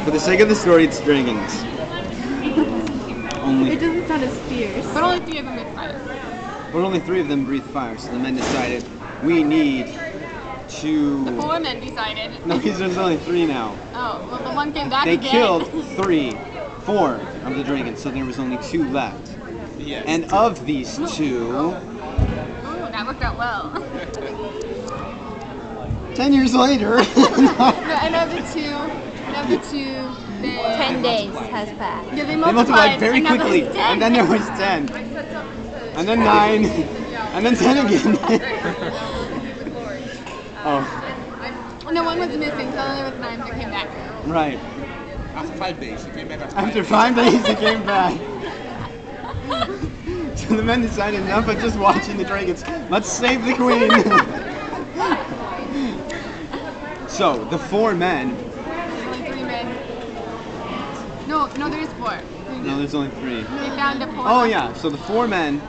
For the sake of the story, it's dragons. Only. It doesn't sound as fierce. But only 3 of them breathe fire. But only 3 of them breathe fire, so the men decided we need to. The 4 men decided. No, because there's only 3 now. Oh, well, the one came back They again. killed 4 of the dragons, so there was only 2 left. Yes. And of these 2, Ooh, that worked out well. 10 years later. Another 2, they... 10 days has passed. Yeah, they They multiplied very and now quickly, there's 10. and then there was 10, and then 9, and then 10 again. Oh, No, one was missing, so there was 9 that came back. right. After 5 days, he came back After 5 days, he came back. So the men decided enough of just watching the dragons. Let's save the queen. So the 4 men. Only 3 men. No, there is 4. No, there's only 3. They found a 4. Oh yeah. So the 4 men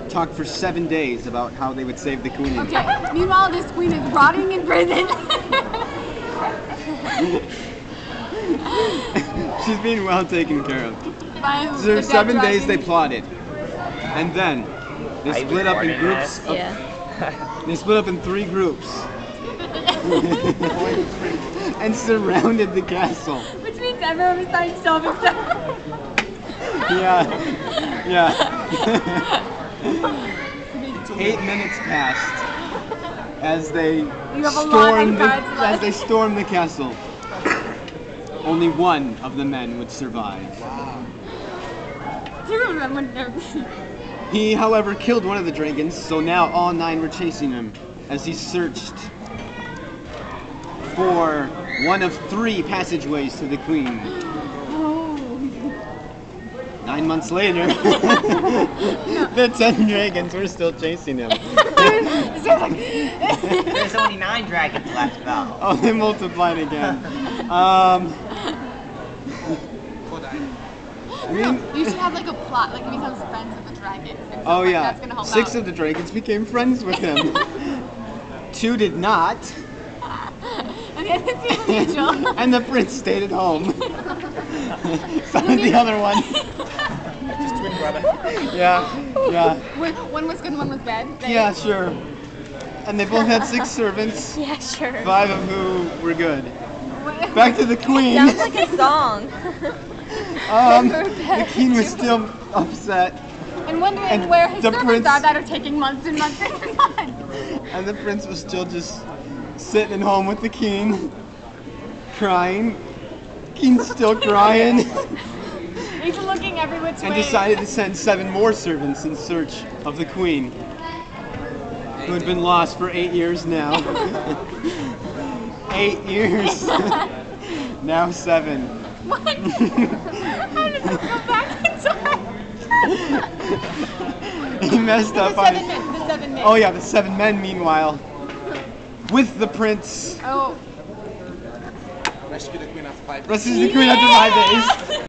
talked for 7 days about how they would save the queen. Okay. Meanwhile, this queen is rotting in prison. She's being well taken care of. By So the dead 7 days they dragon. plotted, and then they split up in groups. Yeah. They split up in 3 groups and surrounded the castle. Which means everyone was trying to solve himself. Yeah, yeah. 8 minutes passed as they have a lot of stormed cards left. the castle. Only 1 of the men would survive. 2 of them would never. He, however, killed one of the dragons, so now all 9 were chasing him as he searched for one of 3 passageways to the queen. 9 months later, the 10 dragons were still chasing him. There's only 9 dragons left, though. Oh, they multiplied again. I mean, You should have like a plot, like he becomes friends with the dragon. and stuff oh like yeah, That's gonna help 6 out. of the dragons became friends with him. 2 did not, And the other 2 were mutual. and the prince stayed at home. So did the other one. Just twin brother. Yeah, yeah, One was good and one was bad. yeah, sure. And they both had 6 servants, Yeah, sure. 5 of who were good. Back to the queen. Sounds like a song. The king was still upset, And wondering And where his the servants prince- are that are taking months and months and months. and the prince was still just sitting at home with the king, crying. King's still crying, He's looking every which and way. decided to send 7 more servants in search of the queen, who had been lost for 8 years now. 8 years. Now 7. What? How did this go back in time? He messed The up on 7 it. men. The 7 men. Oh yeah, the 7 men meanwhile, with the prince, Oh. Rescue the queen after 5 days. rescues the queen after 5 days.